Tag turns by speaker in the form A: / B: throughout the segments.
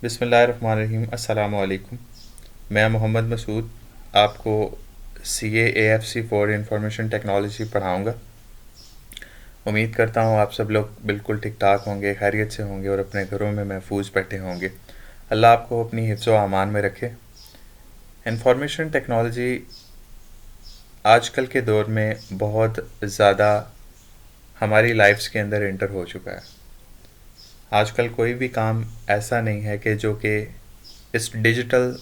A: बिस्मिल्लाहिर्रहमानिर्रहीम। अस्सलामु अलैकुम। मैं मोहम्मद मसूद आपको CA AFC 4 इंफॉर्मेशन टेक्नोलॉजी पढ़ाऊँगा। उम्मीद करता हूँ आप सब लोग बिल्कुल ठीक ठाक होंगे, खैरियत से होंगे और अपने घरों में महफूज बैठे होंगे। अल्लाह आपको अपनी हिफ्ज़ व अमान में रखे। इंफॉर्मेशन टेक्नोलॉजी आजकल के दौर में बहुत ज़्यादा हमारी लाइफ्स के अंदर एंटर हो चुका है। आजकल कोई भी काम ऐसा नहीं है कि जो कि इस डिजिटल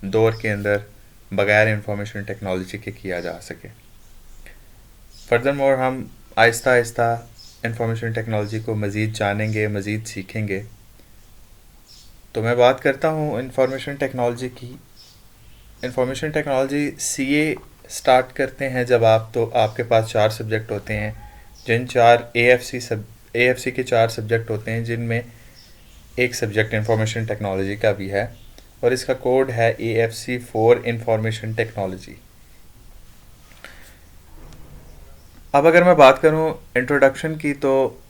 A: दौर के अंदर बग़ैर इंफॉर्मेशन टेक्नोलॉजी के किया जा सके। फर्दरमोर हम आहिस्ता आहिस्ता इंफॉर्मेशन टेक्नोलॉजी को मज़ीद जानेंगे, मज़ीद सीखेंगे। तो मैं बात करता हूँ इंफॉर्मेशन टेक्नोलॉजी की। इंफॉर्मेशन टेक्नोलॉजी CA स्टार्ट करते हैं जब आप, तो आपके पास 4 सब्जेक्ट होते हैं, जिन 4 AFC के 4 सब्जेक्ट होते हैं, जिनमें एक सब्जेक्ट इंफॉर्मेशन टेक्नोलॉजी का भी है और इसका कोड है AFC 4 इंफॉर्मेशन टेक्नोलॉजी। अब अगर मैं बात करूं इंट्रोडक्शन की, तो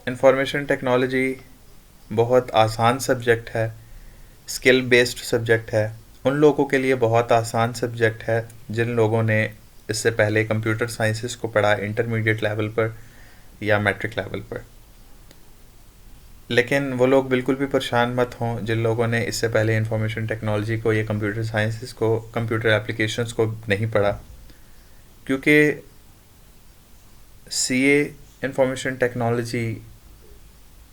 A: इंफॉर्मेशन टेक्नोलॉजी बहुत आसान सब्जेक्ट है, स्किल बेस्ड सब्जेक्ट है। उन लोगों के लिए बहुत आसान सब्जेक्ट है जिन लोगों ने इससे पहले कंप्यूटर साइंसेस को पढ़ा इंटरमीडिएट लेवल पर या मैट्रिक लेवल पर। लेकिन वो लोग बिल्कुल भी परेशान मत हों जिन लोगों ने इससे पहले इंफॉर्मेशन टेक्नोलॉजी को या कंप्यूटर साइंसेस को, कंप्यूटर एप्लीकेशंस को नहीं पढ़ा, क्योंकि CA information technology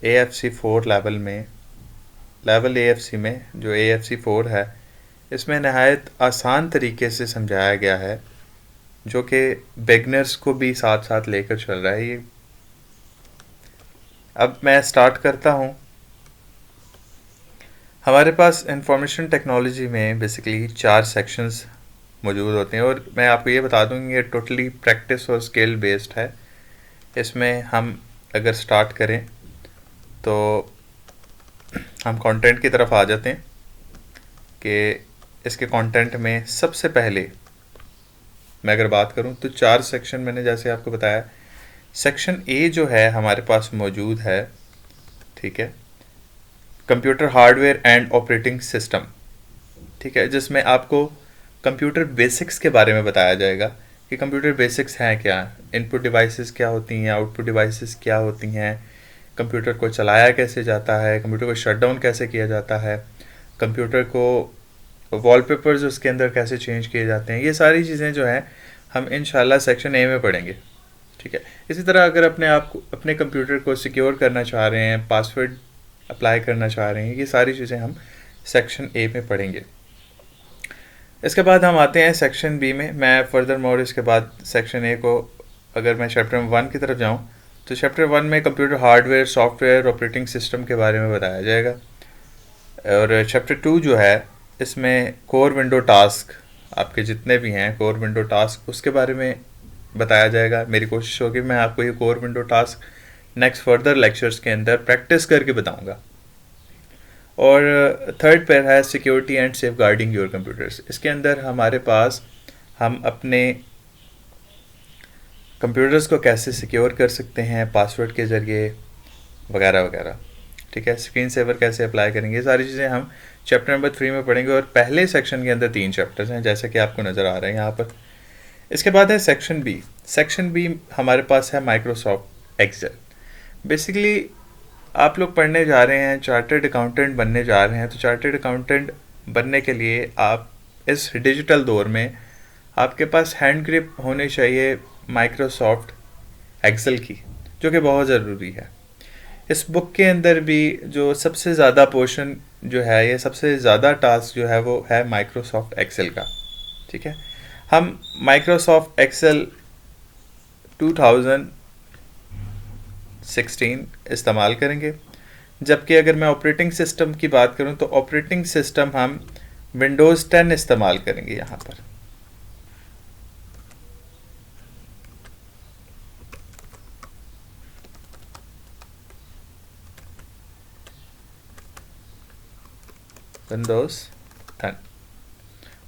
A: AFC 4 level AFC में जो AFC 4 है, इसमें नहायत आसान तरीके से समझाया गया है, जो कि बिगनर्स को भी साथ साथ लेकर चल रहा है ये। अब मैं स्टार्ट करता हूँ। हमारे पास इंफॉर्मेशन टेक्नोलॉजी में बेसिकली 4 सेक्शंस मौजूद होते हैं और मैं आपको ये बता दूँ ये टोटली प्रैक्टिस और स्किल बेस्ड है। इसमें हम अगर स्टार्ट करें तो हम कंटेंट की तरफ आ जाते हैं कि इसके कंटेंट में सबसे पहले मैं अगर बात करूं तो 4 सेक्शन मैंने जैसे आपको बताया। सेक्शन A जो है हमारे पास मौजूद है, ठीक है, computer hardware and operating system, ठीक है, जिसमें आपको कंप्यूटर बेसिक्स के बारे में बताया जाएगा कि कंप्यूटर बेसिक्स हैं क्या, इनपुट डिवाइसेस क्या होती हैं, आउटपुट डिवाइसेस क्या होती हैं, कंप्यूटर को चलाया कैसे जाता है, कंप्यूटर को शट डाउन कैसे किया जाता है, कंप्यूटर को वॉलपेपर्स उसके अंदर कैसे चेंज किए जाते हैं। ये सारी चीज़ें जो हैं हम इंशाल्लाह सेक्शन A में पढ़ेंगे, ठीक है। इसी तरह अगर अपने कंप्यूटर को सिक्योर करना चाह रहे हैं, पासवर्ड अप्लाई करना चाह रहे हैं, ये सारी चीज़ें हम सेक्शन A में पढ़ेंगे। इसके बाद हम आते हैं सेक्शन B में। मैं फर्दर मोर इसके बाद सेक्शन A को, अगर मैं चैप्टर 1 की तरफ जाऊँ तो चैप्टर 1 में computer hardware, software, operating system के बारे में बताया जाएगा। और चैप्टर 2 जो है इसमें कोर विंडो टास्क, आपके जितने भी हैं कोर विंडो टास्क, उसके बारे में बताया जाएगा। मेरी कोशिश होगी मैं आपको ये core window task next further lectures के अंदर प्रैक्टिस करके बताऊंगा। और थर्ड पेयर है security and safeguarding your computers. इसके अंदर हमारे पास हम अपने कंप्यूटर्स को कैसे सिक्योर कर सकते हैं पासवर्ड के ज़रिए वगैरह वगैरह, ठीक है, स्क्रीन सेवर कैसे अप्लाई करेंगे, ये सारी चीज़ें हम चैप्टर नंबर 3 में पढ़ेंगे। और पहले सेक्शन के अंदर 3 चैप्टर्स हैं जैसे कि आपको नज़र आ रहे हैं यहाँ पर। इसके बाद है सेक्शन B। सेक्शन B हमारे पास है माइक्रोसॉफ्ट एक्सेल। बेसिकली आप लोग पढ़ने जा रहे हैं, चार्टर्ड अकाउंटेंट बनने जा रहे हैं, तो चार्टर्ड अकाउंटेंट बनने के लिए आप इस डिजिटल दौर में आपके पास हैंड ग्रिप होनी चाहिए माइक्रोसॉफ्ट एक्सेल की, जो कि बहुत ज़रूरी है। इस बुक के अंदर भी जो सबसे ज़्यादा पोर्शन जो है, ये सबसे ज़्यादा टास्क जो है वो है माइक्रोसॉफ्ट एक्सेल का, ठीक है। हम माइक्रोसॉफ्ट एक्सेल 2016 इस्तेमाल करेंगे। जबकि अगर मैं ऑपरेटिंग सिस्टम की बात करूं तो ऑपरेटिंग सिस्टम हम विंडोज़ 10 इस्तेमाल करेंगे यहाँ पर।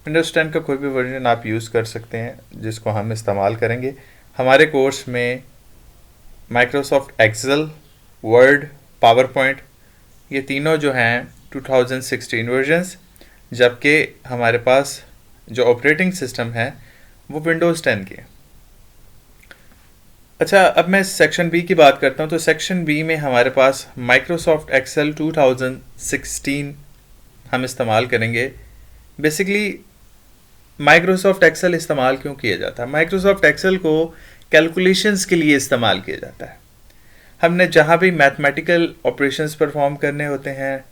A: विंडोज़ 10 का कोई भी वर्जन आप यूज़ कर सकते हैं जिसको हम इस्तेमाल करेंगे। हमारे कोर्स में Microsoft Excel, Word, PowerPoint, ये तीनों जो हैं 2016 वर्जन्स, जबकि हमारे पास जो ऑपरेटिंग सिस्टम है वो विंडोज़ 10 की है। अच्छा, अब मैं सेक्शन बी की बात करता हूँ। तो सेक्शन बी में हमारे पास माइक्रोसॉफ्ट एक्सेल 2016 हम इस्तेमाल करेंगे। बेसिकली माइक्रोसॉफ्ट एक्सेल इस्तेमाल क्यों किया जाता है? माइक्रोसॉफ्ट एक्सेल को कैलकुलेशंस के लिए इस्तेमाल किया जाता है। हमने जहाँ भी मैथमेटिकल ऑपरेशंस परफॉर्म करने होते हैं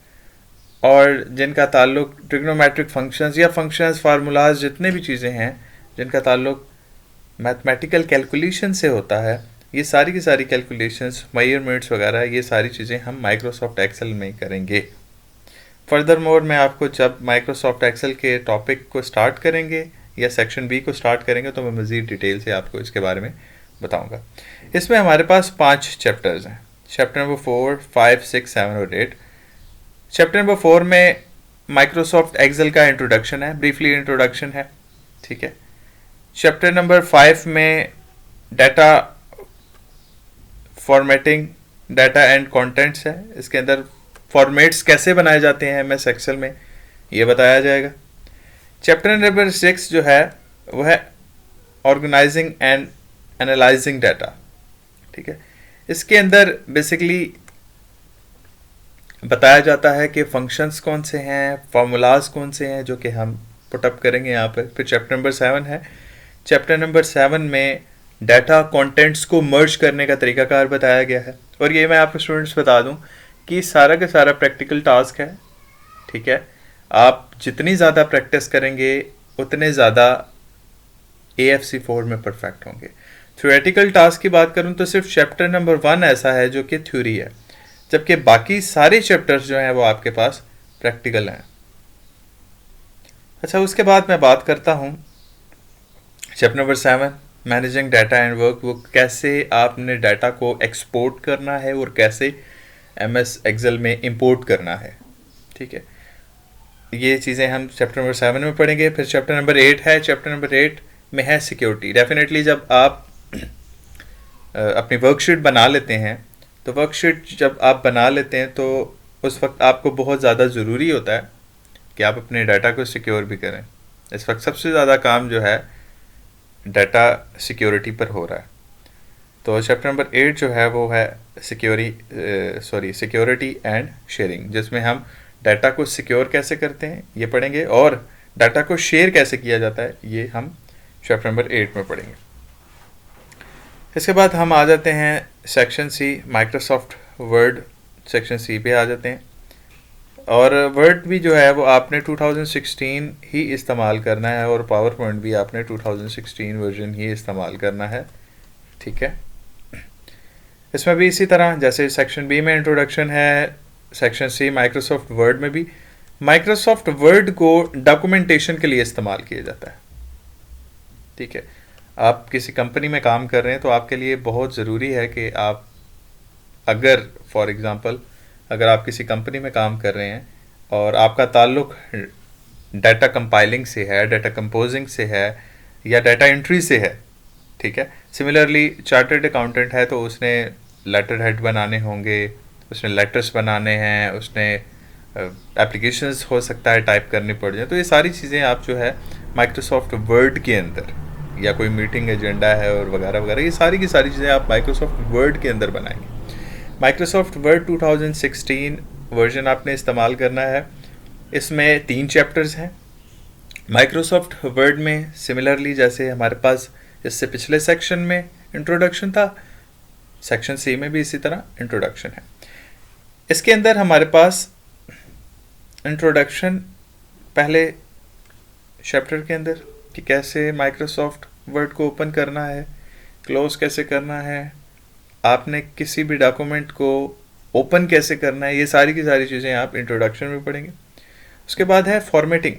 A: और जिनका ताल्लुक ट्रिग्नोमेट्रिक फंक्शंस या फंक्शंस फार्मूलाज जितने भी चीज़ें हैं जिनका ताल्लुक मैथमेटिकल कैलकुलेशन से होता है, ये सारी की सारी कैलकुलेशंस, मेजरमेंट्स वगैरह, ये सारी चीज़ें हम माइक्रोसॉफ्ट एक्सेल में ही करेंगे। फर्दर मोर मैं आपको जब माइक्रोसॉफ्ट एक्सेल के टॉपिक को स्टार्ट करेंगे या सेक्शन बी को स्टार्ट करेंगे तो मैं मज़ीद डिटेल से आपको इसके बारे में बताऊंगा। इसमें हमारे पास 5 चैप्टर्स हैं। चैप्टर नंबर 4, 5, 6, 7 और 8। चैप्टर नंबर 4 में माइक्रोसॉफ्ट एक्सेल का इंट्रोडक्शन है, ब्रीफली इंट्रोडक्शन है, ठीक है। चैप्टर नंबर 5 में data formatting, data and contents है। इसके अंदर फॉर्मेट्स कैसे बनाए जाते हैं एमएस एक्सेल में ये बताया जाएगा। चैप्टर नंबर 6 जो है वो है ऑर्गेनाइजिंग एंड एनालाइजिंग डाटा, ठीक है। इसके अंदर बेसिकली बताया जाता है कि फंक्शंस कौन से हैं, फार्मूलाज कौन से हैं जो कि हम पुटअप करेंगे यहाँ पर। फिर चैप्टर नंबर 7 है। चैप्टर नंबर 7 में डाटा कंटेंट्स को मर्ज करने का तरीकाकार बताया गया है। और ये मैं आपको स्टूडेंट्स बता दूं कि सारा का सारा प्रैक्टिकल टास्क है, ठीक है। आप जितनी ज़्यादा प्रैक्टिस करेंगे उतने ज़्यादा AFC 4 में परफेक्ट होंगे। थ्योरेटिकल टास्क की बात करूं तो सिर्फ चैप्टर नंबर 1 ऐसा है जो कि थ्योरी है, जबकि बाकी सारे चैप्टर्स जो हैं वो आपके पास प्रैक्टिकल हैं। अच्छा, उसके बाद मैं बात करता हूं chapter number 7, managing data and workbook. कैसे आपने डाटा को एक्सपोर्ट करना है और कैसे MS एक्सेल में इंपोर्ट करना है, ठीक है। ये चीज़ें हम चैप्टर नंबर 7 में पढ़ेंगे। फिर चैप्टर नंबर 8 है। चैप्टर नंबर 8 में है सिक्योरिटी। डेफिनेटली जब आप अपनी वर्कशीट बना लेते हैं तो वर्कशीट जब आप बना लेते हैं तो उस वक्त आपको बहुत ज़्यादा ज़रूरी होता है कि आप अपने डाटा को सिक्योर भी करें। इस वक्त सबसे ज़्यादा काम जो है डाटा सिक्योरिटी पर हो रहा है। तो चैप्टर नंबर 8 जो है वो है सिक्योरिटी एंड शेयरिंग, जिसमें हम डाटा को सिक्योर कैसे करते हैं ये पढ़ेंगे और डाटा को शेयर कैसे किया जाता है ये हम चैप्टर नंबर 8 में पढ़ेंगे। इसके बाद हम आ जाते हैं section C, Microsoft Word section C पे आ जाते हैं। और वर्ड भी जो है वो आपने 2016 ही इस्तेमाल करना है और पावर पॉइंट भी आपने 2016 वर्जन ही इस्तेमाल करना है, ठीक है। इसमें भी इसी तरह जैसे सेक्शन बी में इंट्रोडक्शन है, सेक्शन सी माइक्रोसॉफ्ट वर्ड में भी माइक्रोसॉफ्ट वर्ड को डॉक्यूमेंटेशन के लिए इस्तेमाल किया जाता है, ठीक है। आप किसी कंपनी में काम कर रहे हैं तो आपके लिए बहुत ज़रूरी है कि आप अगर फॉर एग्ज़ाम्पल अगर आप किसी कंपनी में काम कर रहे हैं और आपका ताल्लुक डाटा कंपाइलिंग से है, डाटा कंपोजिंग से है या डाटा एंट्री से है, ठीक है। सिमिलरली चार्टर्ड अकाउंटेंट है तो उसने लेटर हेड बनाने होंगे, उसने लेटर्स बनाने हैं, उसने एप्लीकेशंस हो सकता है टाइप करनी पड़ जाए। तो ये सारी चीज़ें आप जो है माइक्रोसॉफ्ट वर्ड के अंदर या कोई मीटिंग एजेंडा है और वगैरह वगैरह, ये सारी की सारी चीज़ें आप माइक्रोसॉफ्ट वर्ड के अंदर बनाएंगे। माइक्रोसॉफ्ट वर्ड 2016 वर्जन आपने इस्तेमाल करना है। इसमें 3 चैप्टर्स हैं। माइक्रोसॉफ्ट वर्ड में सिमिलरली जैसे हमारे पास इससे पिछले सेक्शन में इंट्रोडक्शन था, सेक्शन सी में भी इसी तरह इंट्रोडक्शन है। इसके अंदर हमारे पास इंट्रोडक्शन पहले चैप्टर के अंदर कि कैसे माइक्रोसॉफ्ट वर्ड को ओपन करना है, क्लोज कैसे करना है, आपने किसी भी डॉक्यूमेंट को ओपन कैसे करना है, ये सारी की सारी चीज़ें आप इंट्रोडक्शन में पढ़ेंगे। उसके बाद है फॉर्मेटिंग।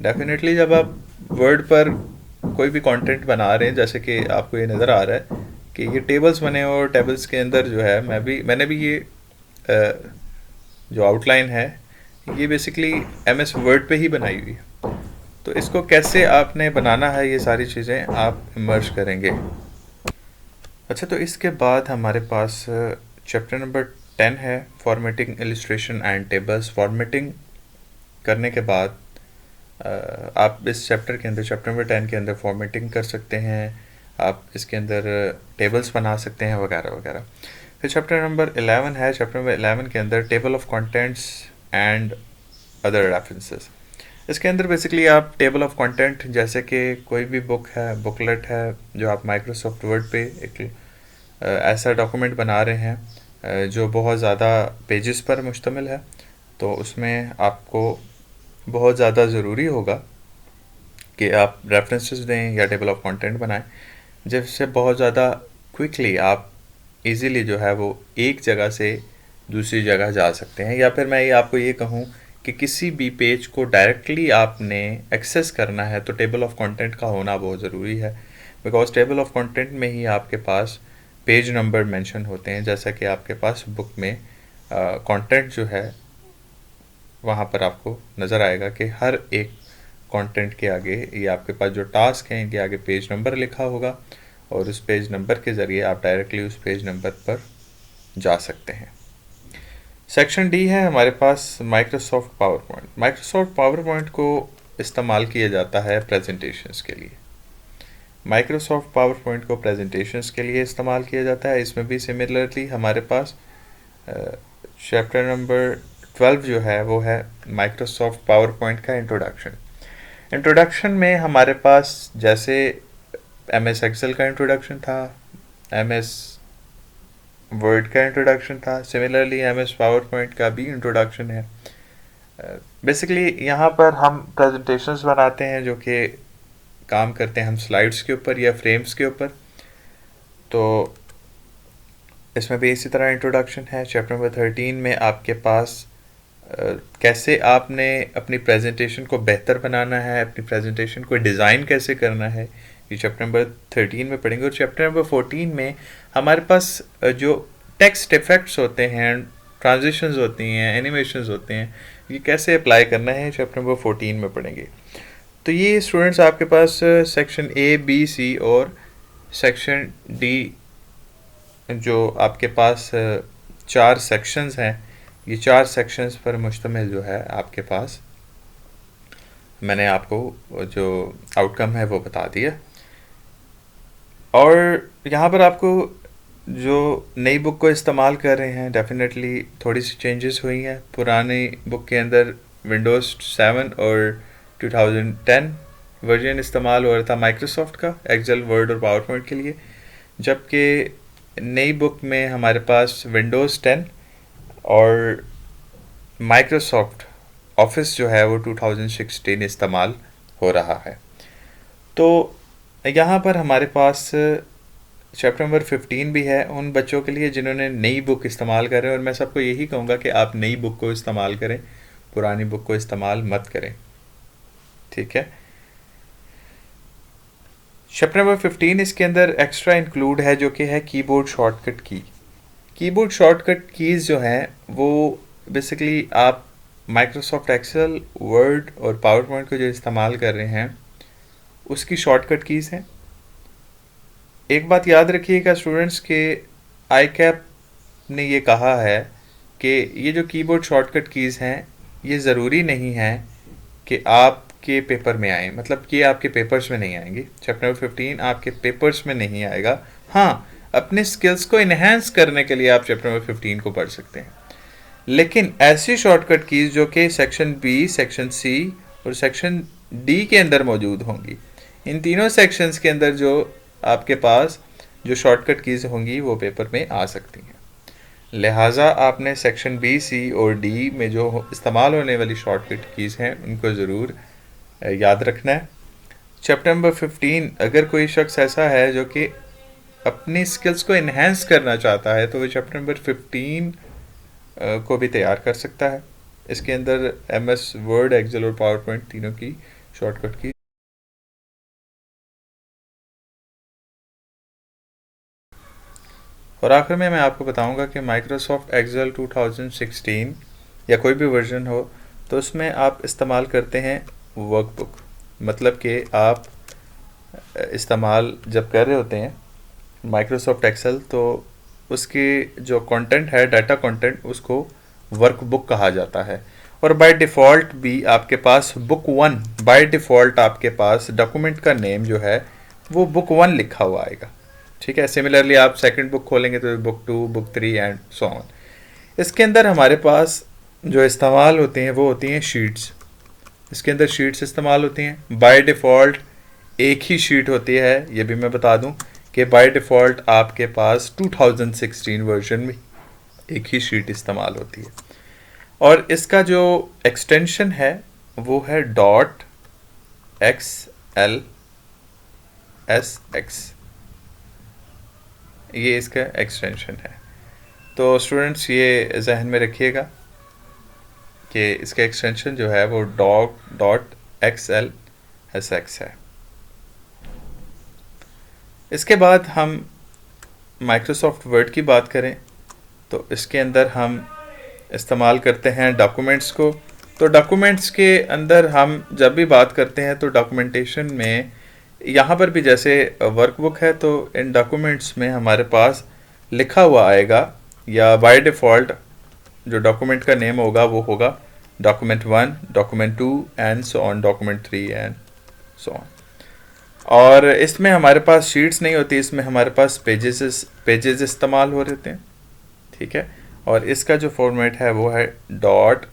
A: डेफिनेटली जब आप वर्ड पर कोई भी कंटेंट बना रहे हैं, जैसे कि आपको ये नज़र आ रहा है कि ये टेबल्स बने और टेबल्स के अंदर जो है मैंने भी ये जो आउटलाइन है ये बेसिकली MS वर्ड पे ही बनाई हुई है। तो इसको कैसे आपने बनाना है ये सारी चीज़ें आप इमर्ज करेंगे। अच्छा, तो इसके बाद हमारे पास चैप्टर नंबर 10 है formatting illustration and tables. Formatting करने के बाद आप इस चैप्टर के अंदर, चैप्टर नंबर 10 के अंदर फॉर्मेटिंग कर सकते हैं, आप इसके अंदर टेबल्स बना सकते हैं वगैरह वगैरह। फिर चैप्टर नंबर 11 है। चैप्टर नंबर 11 के अंदर table of contents and other references. इसके अंदर बेसिकली आप टेबल ऑफ कंटेंट, जैसे कि कोई भी बुक है, बुकलेट है, जो आप माइक्रोसॉफ्ट वर्ड पे एक ऐसा डॉक्यूमेंट बना रहे हैं जो बहुत ज़्यादा पेजेस पर मुश्तमिल है, तो उसमें आपको बहुत ज़्यादा ज़रूरी होगा कि आप रेफरेंसेस दें या टेबल ऑफ कंटेंट बनाएं, जिससे बहुत ज़्यादा क्विकली आप इजीली जो है वो एक जगह से दूसरी जगह जा सकते हैं। या फिर मैं ये आपको ये कहूँ कि किसी भी पेज को डायरेक्टली आपने एक्सेस करना है तो टेबल ऑफ कंटेंट का होना बहुत ज़रूरी है, बिकॉज टेबल ऑफ कंटेंट में ही आपके पास पेज नंबर मेंशन होते हैं। जैसा कि आपके पास बुक में कंटेंट जो है वहाँ पर आपको नज़र आएगा कि हर एक कंटेंट के आगे ये आपके पास जो टास्क हैं इनके आगे पेज नंबर लिखा होगा, और उस पेज नंबर के ज़रिए आप डायरेक्टली उस पेज नंबर पर जा सकते हैं। सेक्शन डी है हमारे पास Microsoft PowerPoint. Microsoft PowerPoint को इस्तेमाल किया जाता है प्रेजेंटेशंस के लिए। माइक्रोसॉफ्ट पावर पॉइंट को प्रेजेंटेशंस के लिए इस्तेमाल किया जाता है। इसमें भी सिमिलरली हमारे पास चैप्टर नंबर 12 जो है वो है माइक्रोसॉफ्ट पावर पॉइंट का इंट्रोडक्शन। इंट्रोडक्शन में हमारे पास जैसे MS एक्सेल का इंट्रोडक्शन था, MS वर्ड का इंट्रोडक्शन था, सिमिलरली MS पावर पॉइंट का भी इंट्रोडक्शन है। बेसिकली यहाँ पर हम प्रेजेंटेशंस बनाते हैं जो कि काम करते हैं हम स्लाइड्स के ऊपर या फ्रेम्स के ऊपर, तो इसमें भी इसी तरह इंट्रोडक्शन है। चैप्टर नंबर 13 में आपके पास कैसे आपने अपनी प्रेजेंटेशन को बेहतर बनाना है, अपनी प्रेजेंटेशन को डिज़ाइन कैसे करना है, ये चैप्टर नंबर 13 में पढ़ेंगे। और चैप्टर नंबर 14 में हमारे पास जो टेक्स्ट इफेक्ट्स होते हैं, ट्रांजिशंस होती हैं, एनिमेशंस होते हैं, ये कैसे अप्लाई करना है चैप्टर नंबर 14 में पढ़ेंगे। तो ये स्टूडेंट्स आपके पास सेक्शन A, B, C और सेक्शन D जो आपके पास 4 सेक्शंस हैं, ये 4 सेक्शंस पर मुश्तमिल जो है आपके पास मैंने आपको जो आउटकम है वो बता दिया। और यहाँ पर आपको जो नई बुक को इस्तेमाल कर रहे हैं डेफिनेटली थोड़ी सी चेंजेस हुई हैं। पुरानी बुक के अंदर विंडोज़ 7 और 2010 वर्जन इस्तेमाल हो रहा था माइक्रोसॉफ्ट का एक्सेल, वर्ड और पावर पॉइंट के लिए, जबकि नई बुक में हमारे पास विंडोज़ 10 और माइक्रोसॉफ्ट ऑफिस जो है वो 2016 इस्तेमाल हो रहा है। तो यहाँ पर हमारे पास चैप्टर नंबर 15 भी है उन बच्चों के लिए जिन्होंने नई बुक इस्तेमाल करें, और मैं सबको यही कहूँगा कि आप नई बुक को इस्तेमाल करें, पुरानी बुक को इस्तेमाल मत करें, ठीक है। चैप्टर नंबर 15 इसके अंदर एक्स्ट्रा इंक्लूड है जो कि है कीबोर्ड शॉर्टकट की। कीबोर्ड शॉर्टकट कीज़ जो हैं वो बेसिकली आप माइक्रोसॉफ्ट एक्सेल, वर्ड और पावर पॉइंट को जो इस्तेमाल कर रहे हैं उसकी शॉर्टकट कीज़ हैं। एक बात याद रखिएगा स्टूडेंट्स के ICAP ने ये कहा है कि ये जो कीबोर्ड शॉर्टकट कीज़ हैं ये ज़रूरी नहीं है कि आपके पेपर में आए, मतलब कि आपके पेपर्स में नहीं आएंगे। चैप्टर नंबर 15 आपके पेपर्स में नहीं आएगा। हाँ, अपने स्किल्स को इन्हेंस करने के लिए आप चैप्टर नंबर 15 को पढ़ सकते हैं, लेकिन ऐसी शॉर्टकट कीज़ जो कि सेक्शन B, सेक्शन C और सेक्शन D के अंदर मौजूद होंगी, इन तीनों सेक्शंस के अंदर जो आपके पास जो शॉर्टकट कीज़ होंगी वो पेपर में आ सकती हैं। लिहाजा आपने सेक्शन B, C और D में जो इस्तेमाल होने वाली शॉर्टकट कीज़ हैं उनको ज़रूर याद रखना है। चैप्टर नंबर 15 अगर कोई शख्स ऐसा है जो कि अपनी स्किल्स को इन्हेंस करना चाहता है तो वो चैप्टर नंबर 15 को भी तैयार कर सकता है। इसके अंदर MS वर्ड, एक्सेल और पावर पॉइंट तीनों की शॉर्टकट की। और आखिर में मैं आपको बताऊंगा कि माइक्रोसॉफ्ट एक्सेल 2016 या कोई भी वर्जन हो तो उसमें आप इस्तेमाल करते हैं वर्कबुक, मतलब कि आप इस्तेमाल जब कर रहे होते हैं माइक्रोसॉफ्ट एक्सेल तो उसके जो कंटेंट है, डाटा कंटेंट, उसको वर्कबुक कहा जाता है। और बाय डिफ़ॉल्ट भी आपके पास बुक 1, बाय डिफ़ॉल्ट आपके पास डॉक्यूमेंट का नेम जो है वो बुक 1 लिखा हुआ आएगा। ठीक है, सिमिलरली आप सेकंड बुक खोलेंगे तो book 2, book 3 and so on. इसके अंदर हमारे पास जो इस्तेमाल होते हैं वो होती हैं शीट्स। इसके अंदर शीट्स इस्तेमाल होती हैं। बाय डिफ़ॉल्ट एक ही शीट होती है, ये भी मैं बता दूं कि बाय डिफ़ॉल्ट आपके पास 2016 वर्जन में एक ही शीट इस्तेमाल होती है। और इसका जो एक्सटेंशन है वो है डॉट XLSX, ये इसका एक्सटेंशन है। तो स्टूडेंट्स ये जहन में रखिएगा कि इसका एक्सटेंशन जो है वो डॉट XLSX है। इसके बाद हम माइक्रोसॉफ्ट वर्ड की बात करें तो इसके अंदर हम इस्तेमाल करते हैं डॉक्यूमेंट्स को। तो डॉक्यूमेंट्स के अंदर हम जब भी बात करते हैं तो डॉक्यूमेंटेशन में यहाँ पर भी जैसे वर्कबुक है तो इन डॉक्यूमेंट्स में हमारे पास लिखा हुआ आएगा या बाय डिफ़ॉल्ट जो डॉक्यूमेंट का नेम होगा वो होगा document 1, document 2 and so on, document 3 and so on. और इसमें हमारे पास शीट्स नहीं होती, इसमें हमारे पास पेजेस इस्तेमाल हो रहे हैं। ठीक है, और इसका जो फॉर्मेट है वो है .docx।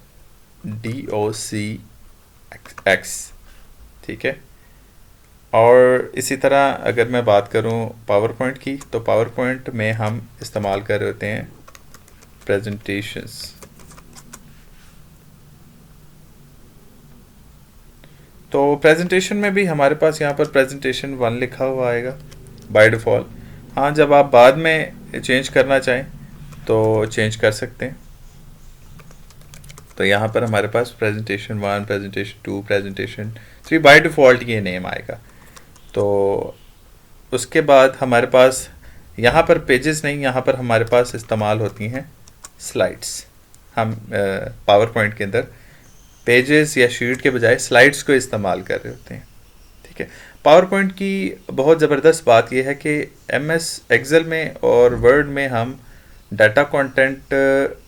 A: ठीक है, और इसी तरह अगर मैं बात करूं पावर पॉइंट की तो पावर पॉइंट में हम इस्तेमाल कर रहे होते हैं प्रेजेंटेशंस। तो प्रेजेंटेशन में भी हमारे पास यहाँ पर प्रेजेंटेशन 1 लिखा हुआ आएगा बाय डिफ़ॉल्ट। हाँ, जब आप बाद में चेंज करना चाहें तो चेंज कर सकते हैं। तो यहाँ पर हमारे पास presentation 1, presentation 2, presentation 3 by default ये नेम आएगा। तो उसके बाद हमारे पास यहाँ पर पेजेस नहीं, यहाँ पर हमारे पास इस्तेमाल होती हैं स्लाइड्स। हम पावर पॉइंट के अंदर पेजेस या शीट के बजाय स्लाइड्स को इस्तेमाल कर रहे होते हैं। ठीक है, पावर पॉइंट की बहुत ज़बरदस्त बात यह है कि MS एक्सेल में और वर्ड में हम डाटा कंटेंट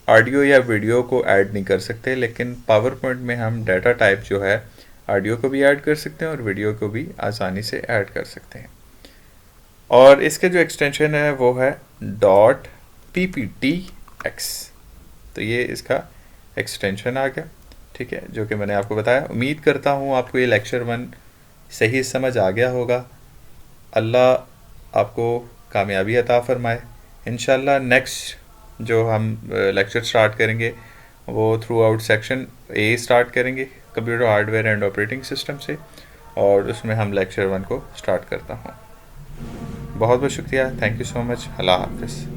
A: ऑडियो या वीडियो को ऐड नहीं कर सकते, लेकिन पावर पॉइंट में हम डाटा टाइप जो है ऑडियो को भी ऐड कर सकते हैं और वीडियो को भी आसानी से ऐड कर सकते हैं। और इसके जो एक्सटेंशन है वो है .pptx। तो ये इसका एक्सटेंशन आ गया। ठीक है, जो कि मैंने आपको बताया। उम्मीद करता हूँ आपको ये लेक्चर 1 सही समझ आ गया होगा। अल्लाह आपको कामयाबी अता फरमाए। इंशाल्लाह नेक्स्ट जो हम लेक्चर स्टार्ट करेंगे वो throughout section A start करेंगे, computer hardware and operating system से, और उसमें हम लेक्चर 1 को स्टार्ट करता हूँ। बहुत बहुत शुक्रिया, थैंक यू सो मच, अल्लाह हाफ़िज़।